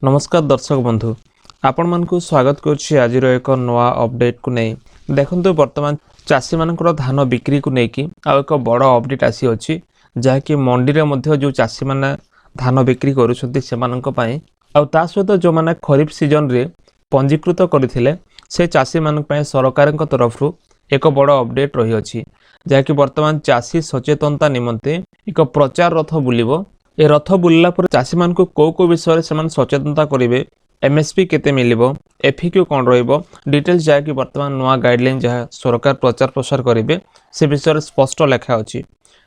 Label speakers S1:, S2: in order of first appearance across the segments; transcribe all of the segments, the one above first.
S1: नमस्कार दर्शक बंधु आपण मानकु स्वागत करुछि आजिर एक नवा अपडेट को नहीं देखंतु वर्तमान चाषी मानकर धान बिक्री को लेकिन एक बड़ अपडेट आसी अछि जहाँकि मंडी रे मध्य जो चाषी माने धान बिक्री करुछंती सेमानक पई आ ता सहित जो माने खरीफ सीजन रे पंजीकृत करथिले से चाषी मानक पई सरकारक तरफ रु एक बड़ अपडेट रही अछि जहाँकि वर्तमान चाषी सचेतनता निमंते एक प्रचार रथ बुलिबो ए रथ बुलला पर चाषी मान को विषय से सचेतनता करेंगे एमएसपी केते मिलिबो एफिक्यू कौन रहिबो डिटेल्स जहाँकि वर्तमान नुआ गाइडलाइन जहाँ सरकार प्रचार प्रसार करेंगे से विषय स्पष्ट लेखा अच्छी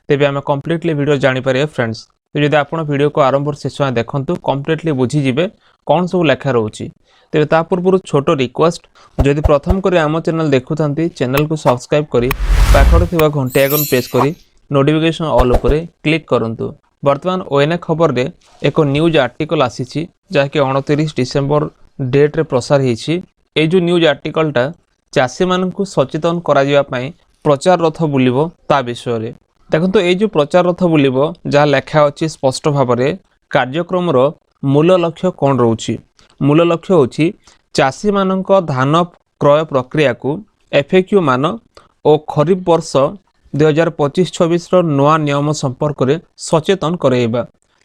S1: तेज आम कम्प्लीटली वीडियो जापर फ्रेंड्स तो जब आप वीडियो को आरंभ शेष देखूँ कम्प्लीटली बुझीजे कौन सब लेखा रोचे तेज ता पूर्व छोट रिक्वेस्ट जदि प्रथम कर आम चैनल देखुं चैनल को सब्सक्राइब कर पाखे घंटे आइकन प्रेस कर नोटिफिकेशन ऑल उपर क्लिक करूँ वर्तमान ओएनए खबर रे एक न्यूज आर्टिकल आसी जहाँकि 29 डिसेम्बर डेट रे प्रसार होती ये जो न्यूज आर्टिकलटा चाषी मानू सचेतन करा प्रचार रथ बुलिबो ता विषय रे देखो ये जो प्रचार रथ बुलिबो जहाँ लेखा अच्छी स्पष्ट भाव में कार्यक्रम मूल लक्ष्य कौन रोची मूल लक्ष्य होची चाषी मानक धान क्रय प्रक्रिया को एफएक्यू मान और खरीफ वर्ष 2025-26 नुआ नियम संपर्क में सचेतन कराइबा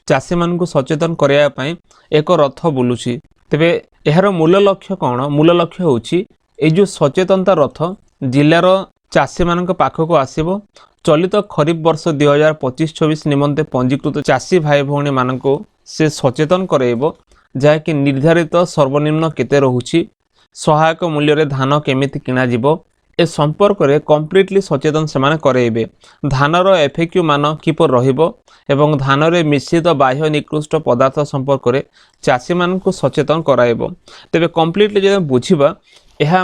S1: चाषी मानू सचेतन कराइबा एक रथ बुलुची तेबे यार मूल लक्ष्य कौन मूल लक्ष्य होची ए जो सचेतनता रथ जिलार चाषी मानक पाखक आसीबो चलित खरीफ वर्ष 2025-26 निमंते पंजीकृत चाषी भाई भौणी मानक से सचेतन कराइबो जहाँकि निर्धारित सर्वनिम्न केते रहुची सहायक मूल्य रे धान केमिति किना जिवो ए संपर्क में कम्प्लीटली सचेतन से करेबे धानर एफएक्यू मान किपर रहिबो एवं धान रे मिश्रित बाह्य निकृष्ट पदार्थ संपर्क में चाषी मान को सचेतन कराइबो तेबे कम्प्लीटली जब बुझिबा यह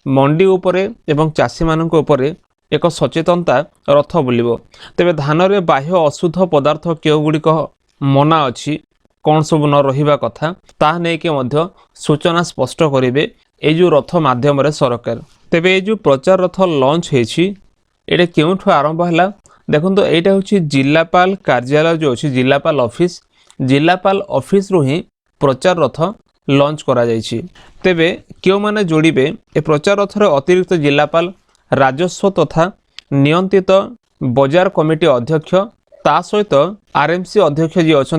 S1: मंडी उपरे एवं चाषी मान उपरे एक सचेतनता रथ बुलिबो तेबे धान रे बाह्य अशुद्ध पदार्थ केउ गुड़िक मना अछि कौन सब न रहिबा कथा ता नेके मध्य सूचना स्पष्ट करिवे ए जो रथ माध्यम रे सरकार तेबे ये जो प्रचार रथ लॉन्च होती ये क्यों आरंभ है देखो तो यहाँ हूँ जिलापाल कार्यालय जो अच्छी जिलापाल ऑफिस रु ही प्रचार रथ लॉन्च करा जायछि तेबे क्यों माने जोड़िबे ए प्रचार रथ अतिरिक्त जिलापाल राजस्व तथा नियंत्रित बजार कमिटी अध्यक्ष ता सहित आरएमसी अध्यक्ष जी अच्छा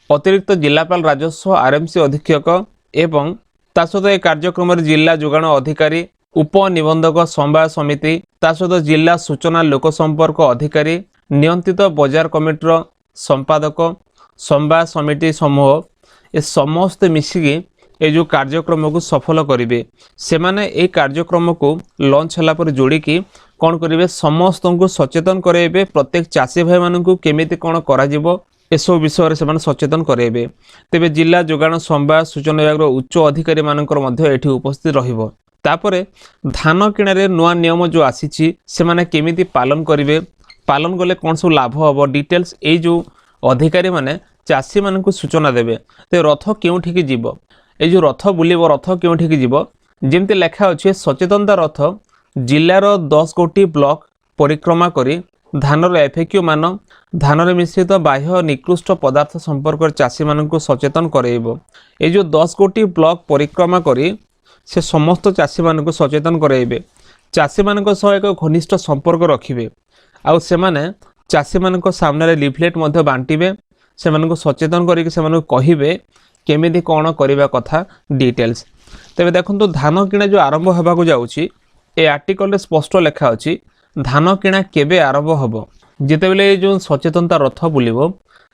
S1: अतिरिक्त जिलापाल राजस्व आरएमसी अधीक्षक एवं ता सहित ए कार्यक्रम जिला जोगाण अधिकारी उपनिबंधक संवाद समिति ता सहित जिला सूचना लोक संपर्क अधिकारी नियंत्रित बजार कमिटर संपादक संवाद समिति समूह ए समस्त मिसिकी ए जो कार्यक्रम को सफल करेंगे से माने ए कार्यक्रम को लॉन्च होला पर जोड़िकी कौन करेंगे समस्त को सचेतन कराइबे प्रत्येक चाषी भाई मानू केमिति कौन करा एसब विषय से सचेतन कराइबे तेबे जिला जोगाण संवाद सूचना विभाग उच्च अधिकारी मानकर एठी उपस्थित रहिबो तापरे धान किणारे नुआ नियम जो आसी से माने केमिति पालन करेंगे पालन कले कौन सब लाभ हम डिटेल्स ये जो अधिकारी माने चाषी मानू सूचना देवे तो रथ क्योंठिकी जीव ये जो रथ बुलिब रथ क्योंठिकी जीव जमती लेखा अच्छे सचेतनता रथ जिलार 10 गोटी ब्लॉक परिक्रमा करी धानर एफएक्यू मान धान मिश्रित बाह्य निकृष्ट पदार्थ संपर्क चाषी मानू सचेतन कराइबो ये जो 10 गोटी ब्लॉक परिक्रमा करी से समस्त चाषी मानू सचेतन कराइबे चाषी मान सह एक घनिष्ठ संपर्क रखिबे आउ से माने चाषी मान सामने लिफलेट मध्य बांटिबे से मानू सचेतन करके से मानू कहिबे केमिति कौन करबा कथा डिटेल्स तेबे देखंतु धान किणा जो आरंभ होबाकू जाउची ए आर्टिकल रे स्पष्ट लेखा अछि धान किणा केबे आरंभ होबो जेतेबेले जो सचेतनता रथ बुलिबो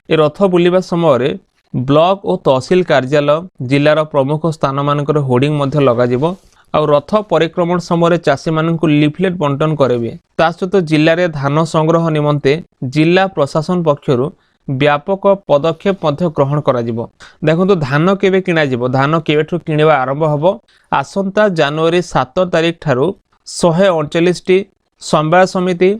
S1: ए रथ बुलिबा समय रे ब्लॉक और तहसील कार्यालय जिलार प्रमुख स्थान मानकर होर्डिंग मध्य लगा जिवो और रथ परिक्रमण समय चाषी मानू लिफलेट बंटन करेंगे ता सहित जिले में धान संग्रह निमंते जिला प्रशासन पक्षर व्यापक पदक्षेप ग्रहण करा जिवो देखो धान केबे किणा जिवो धान केबेठु किणवा आरंभ होबो आसंता जनवरी 7 तारिख ठारू 139 संवाद समिति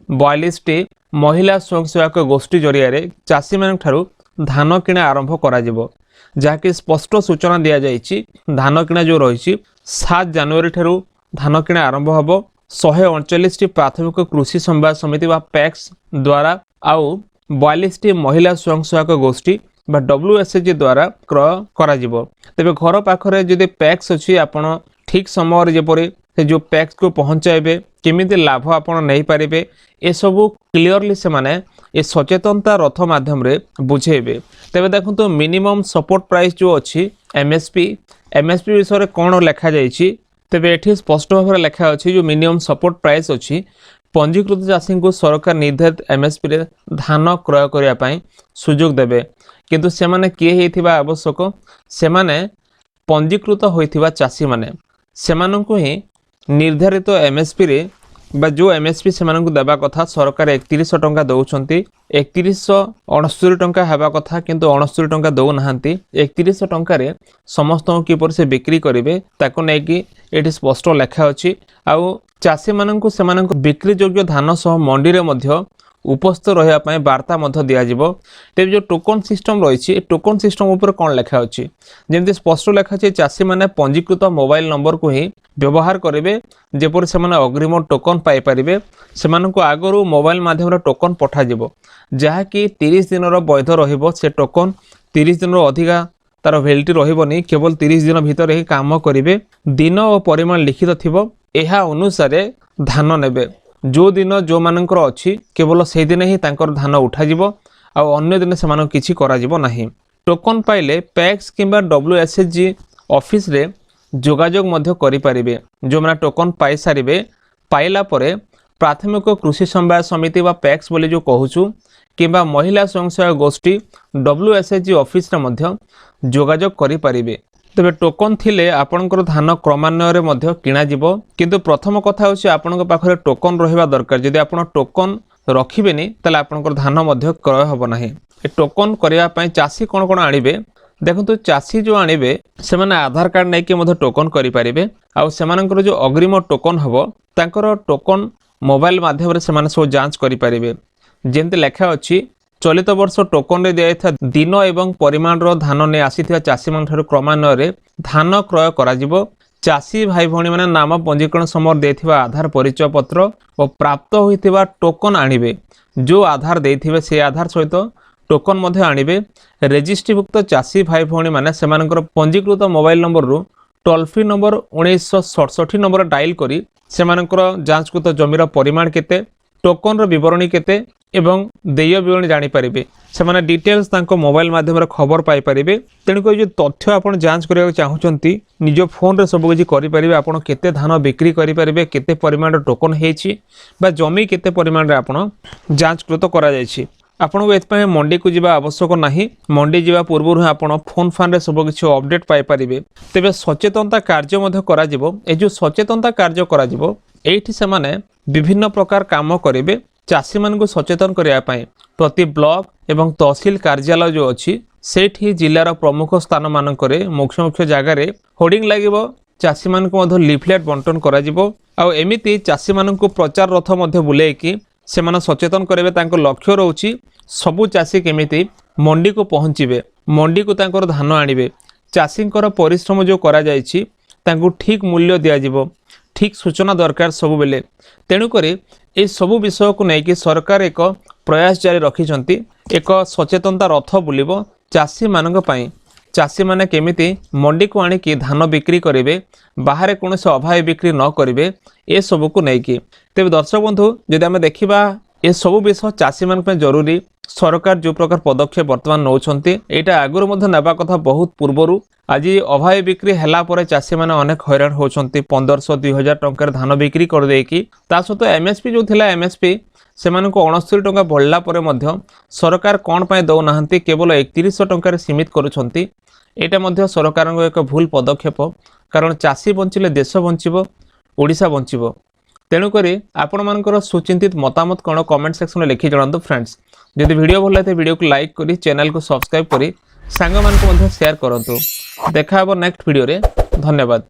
S1: 42 महिला स्वयंसेवक गोष्ठी जरिया चाषी मान ठारू धान किणा आरंभ करा जिवो जहाँकि स्पष्ट सूचना दिया जाइछि धान किणा जो रही 7 जनवरी ठारू धान किणा आरंभ होबो 139 प्राथमिक कृषि संवाद समिति वा पैक्स द्वारा आउ 42 महिला स्वयंसेवक गोष्ठी बा WSHG द्वारा क्रय करा जिवो। तेबे घर पाखरे जदि पैक्स अछि आपण ठीक समय जेपरि से जो पैक्स को पहुंचाइबे केमिति लाभ आपण नहीं पारिबे ए सबु क्लियरली से माने ए सचेतनता रथ माध्यम रे बुझेबे। तेबे देखंतु मिनिमम सपोर्ट प्राइस जो अछि MSP विषय कौन लिखा जाइछि तेबे एठी स्पष्ट भाव लिखा अछि जो मिनिमम सपोर्ट प्राइस अछि पंजीकृत चाषी को सरकार निर्धारित MSP रे धान क्रय करिया पई सुযোগ देबे किंतु से माने किए हेथिबा आवश्यक से माने पंजीकृत होइथिबा चाषी माने सेमानंकु ही निर्धारित MSP रे बा जो MSP सेमानंकु देबा कथा सरकार 3100 टंका दउछंती 3169 टंका हेबा कथा किंतु 69 टंका दउ नाहंती 3100 टंका रे समस्त किपर से बिक्री करिवे ताको नै कि एठी स्पष्ट लेखा अछि आउ चाषी मानंकु सेमानंकु बिक्री योग्य धान सह मंडी रे मध्य उपस्थित रहिया पय वार्ता मध्य दिया जिवो। तेबे जो टोकन सिस्टम रहिछि टोकन सिस्टम ऊपर कोन लेखा अछि जेमति स्पष्ट लेखा अछि चाषी माने पंजीकृत मोबाइल नंबर को ही व्यवहार करिवे जेपर से माने अग्रिम टोकन पाई परिबे सेमानंकु आगरु मोबाइल माध्यम रे टोकन पठा जिवो जहा कि 30 दिन रो वैध रहिबो से टोकन 30 दिन रो अधिका तार वैलिडिटी रहिबोनी केवल 30 दिन भीतर ही काम करिवे दिन और परिमाण लिखित थिबो एहा अनुसार धान नेबे जो दिन जो मानकर अछि केवल से दिन ही तांकर धान उठा जिवो आ अन्य दिन से मानक किछि करा जिवो नाही। टोकन पाइले पैक्स किंबा WSHG ऑफिस रे जोगाजोग मध्य करि परिबे जो माने टोकन पाई सारिबे पाइला परे प्राथमिक कृषि समवाय समिति बा पैक्स बोली जो कहूछु किंबा महिला स्वयं गोष्ठी WSHG ऑफिस रे मध्य जोगाजोग करि परिबे। तेबे टोकन थिले आपनकर धान क्रमान्वय रे मध्य किना जिवो किंतु प्रथम कथा होछि आपनक पाखरे टोकन रहिबा दरकार जदि आपण टोकन रखिबेनी तले आपनकर धान मध्य क्रय होबो नाही। ए टोकन करिया पय चासी कोन कोन आनिबे देखंतु चासी जो आनिबे से माने आधार कार्ड नै के मध्य टोकन करि परिबे आ सेमानकर जो अग्रिम टोकन हबो तांकर टोकन मोबाइल माध्यम रे से माने सो जांच करि परिबे जेंते लेखा अछि चलित वर्ष टोकन रे दिया दिन एवं परिमाण रो धान ने आसीथिया चासी मान ठारो क्रमान्वय रे धान क्रय करा जिवो। चासी भाई भणी माने नाम पंजीकरण समय देथिबा आधार परिचय पत्र और प्राप्त होइथिबा टोकन आनिबे जो आधार देथिबे से आधार सहित टोकन मध्ये आनिबे। रजिस्ट्रीभुक्त चासी भाई भणी माने सेमानकर पंजीकृत मोबाइल नंबर रु toll free number 1967 number dial करी सेमानकर जांचकृत जमीर परिमाण केते टोकन रो विवरणी केते एवं देय विवरणी जानि परिबे से माने डिटेल्स तांको मोबाइल माध्यम रे खबर पाई परिबे। तेणु को जो तथ्य आपण जांच करिया चाहूचंती निजो फोन रे सब किछि करि परिबे आपण केते धान बिक्री करि परिबे केते परिमाण रो टोकन हेछि बा जमी केते परिमाण रे आपण जांचकृत करा जायछि। आपण को एतपय मंडी को जिबा आवश्यक नाही मंडी जिबा पूर्व आपण फोन फान रे सब किछि अपडेट पाई परिबे। तेबे सचेतनता कार्य मध्ये करा जिवो ए जो सचेतनता कार्य करा जिवो एठी से माने विभिन्न प्रकार काम करिवे चाषी मान को सचेतन करिया पय प्रति ब्लॉक एवं तहसील कार्यालय जो अछि सेठी जिल्लार प्रमुख स्थान मानकरे मुख्य मुख्य जगह रे होर्डिंग लागिवो चाषी मान को मध्य लिफलेट बंटन करा जिवो आ एमिति चाषी मान को प्रचार रथ मध्य बुले कि से मान सचेतन करिवे तांको लक्ष्य रहउछि सबु चाषी केमिति मंडी को पहुंचीबे मंडी को तांकर धान आनिबे चाषींकर परिश्रम जो करा जायछि तांको ठीक मूल्य दिया जिवो ठीक सूचना दरकार सब बेले। तेणु करी ए सबु विषय को नहीं कि सरकार एक प्रयास जारी रखिछंती एक सचेतनता रथ बुलिबो चाषी मानक पई चाषी माने केमिति मंडी को आनी कि धान बिक्री करिवे बाहर कौन से अभाव बिक्री न करिवे ए सबु को नहीं कि। तेबे दर्शक बंधु जदि आमे देखिबा ए सबु विषय चाषी मान पे जरूरी सरकार जो प्रकार पदक्षेप वर्तमान नौछंती एटा आगुर मध्य नेबा कथा बहुत पूर्वरु आज अभाव बिक्री हैला परे चाषी माने अनेक हैरान होछंती 1500-2000 टंकार धान बिक्री कर देकी ता सहित MSP जो थिला MSP से माने को 69 टंका बढ़ला परे मध्य सरकार कोन पय दउ नाहंती केवल 3100 टंका रे सीमित करूछंती एटा मध्य सरकार को एक भूल पदक्षेप कारण चाषी बंचिले देश बंचिबो ओडिसा बंचिबो। तेणु करी आपण मानकर सुचिंतित मतामत कोन कमेंट सेक्शन में लिखि जणांतु फ्रेंड्स। जदि वीडियो भल लागे वीडियो को लाइक करी चैनल को सब्सक्राइब करी सांग मान को मध्य शेयर करंतु। देखा हबो नेक्स्ट वीडियो रे धन्यवाद।